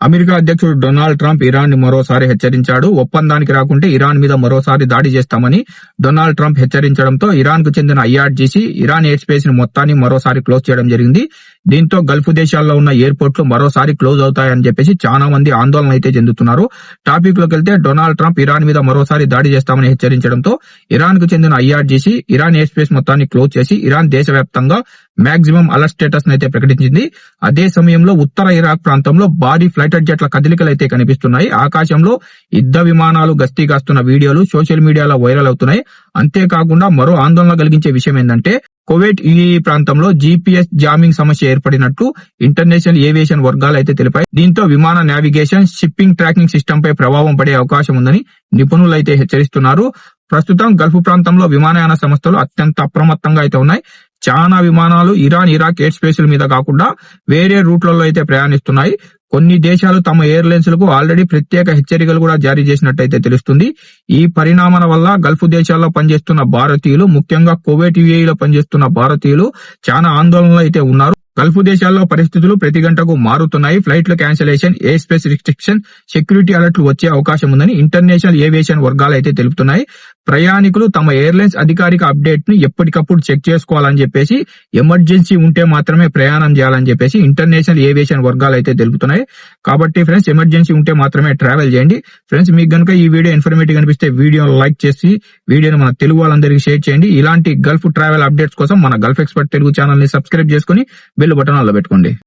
America అధ్యక్షుడు Donald Trump Iran ని మరోసారి హెచ్చరించాడు. ఒప్పందానికి రాకుంటే ఇరాన్ మీద మరోసారి దాడి చేస్తామని డొనాల్డ్ ట్రంప్ హెచ్చరించడంతో ఇరాన్ కు చెందిన ఐఆర్జీసీ ఇరాన్ ఎయిర్ స్పేస్ ని మొత్తాన్ని మరోసారి క్లోజ్ చేయడం జరిగింది. దీంతో గల్ఫ్ దేశాల్లో ఉన్న ఎయిర్పోర్ట్లు మరోసారి క్లోజ్ అవుతాయని చెప్పేసి చాలా మంది ఆందోళన అయితే చెందుతున్నారు. టాపిక్ లోకి వెళ్తే డొనాల్డ్ ట్రంప్ ఇరాన్ మీద మరోసారి దాడి చేస్తామని హెచ్చరించడంతో ఇరాన్ కు చెందిన ఐఆర్జీసీ ఇరాన్ ఎయిర్ స్పేస్ మొత్తాన్ని క్లోజ్ చేసి ఇరాన్ దేశవ్యాప్తంగా మాక్సిమం అలర్ట్ స్టేటస్ అయితే ప్రకటించింది. అదే సమయంలో ఉత్తర ఇరాక్ ప్రాంతంలో భారీ ఫైటర్ జెట్ల కదలికలు అయితే కనిపిస్తున్నాయి. ఆకాశంలో యుద్ధ విమానాలు గస్తీ కాస్తున్న వీడియోలు సోషల్ మీడియాలో వైరల్ అవుతున్నాయి. అంతేకాకుండా మరో ఆందోళన కలిగించే విషయం ఏంటంటే కువైట్ యుఏఈ ప్రాంతంలో జీపీఎస్ జామింగ్ సమస్య ఏర్పడినట్టు ఇంటర్నేషనల్ ఏవియేషన్ వర్గాలు అయితే తెలిపాయి. దీంతో విమాన నావిగేషన్, షిప్పింగ్ ట్రాకింగ్ సిస్టమ్ పై ప్రభావం పడే అవకాశం ఉందని నిపుణులు అయితే హెచ్చరిస్తున్నారు. ప్రస్తుతం గల్ఫ్ ప్రాంతంలో విమానయాన సంస్థలు అత్యంత అప్రమత్తంగా అయితే ఉన్నాయి. చాలా విమానాలు ఇరాన్, ఇరాక్ ఎయిర్ స్పేస్ల మీద కాకుండా వేరే రూట్లలో అయితే ప్రయాణిస్తున్నాయి. కొన్ని దేశాలు తమ ఎయిర్లైన్స్ లకు ఆల్రెడీ ప్రత్యేక హెచ్చరికలు కూడా జారీ చేసినట్టయితే తెలుస్తుంది. ఈ పరిణామాల వల్ల గల్ఫ్ దేశాల్లో పనిచేస్తున్న భారతీయులు, ముఖ్యంగా కువైట్ యుఏఈలో పనిచేస్తున్న భారతీయులు చాలా ఆందోళనలో అయితే ఉన్నారు. గల్ఫ్ దేశాల్లో పరిస్థితులు ప్రతి గంటకు మారుతున్నాయి. ఫ్లైట్ల cancellation, air space restriction, security అలర్ట్లు వచ్చే అవకాశం ఉందని ఇంటర్నేషనల్ ఏవియేషన్ వర్గాలు అయితే తెలుపుతున్నాయి. ప్రయాణికులు తమ ఎయిర్లైన్స్ అధికారిక అప్డేట్ ని ఎప్పటికప్పుడు చెక్ చేసుకోవాలని చెప్పేసి, ఎమర్జెన్సీ ఉంటే మాత్రమే ప్రయాణం చేయాలని చెప్పేసి ఇంటర్నేషనల్ ఏవియేషన్ వర్గాలు అయితే తెలుపుతున్నాయి. కాబట్టి ఫ్రెండ్స్, ఎమర్జెన్సీ ఉంటే మాత్రమే ట్రావెల్ చేయండి. ఫ్రెండ్స్, మీకు గనుక ఈ వీడియో ఇన్ఫర్మేటివ్ అనిపిస్తే వీడియోని లైక్ చేసి వీడియోని మన తెలుగు వాళ్ళందరికీ షేర్ చేయండి. ఇలాంటి గల్ఫ్ ట్రావెల్ అప్డేట్స్ కోసం మన గల్ఫ్ ఎక్స్పర్ట్ తెలుగు ఛానల్ ని సబ్స్క్రైబ్ చేసుకుని బెల్ బటన్ ఆన్లో పెట్టుకోండి.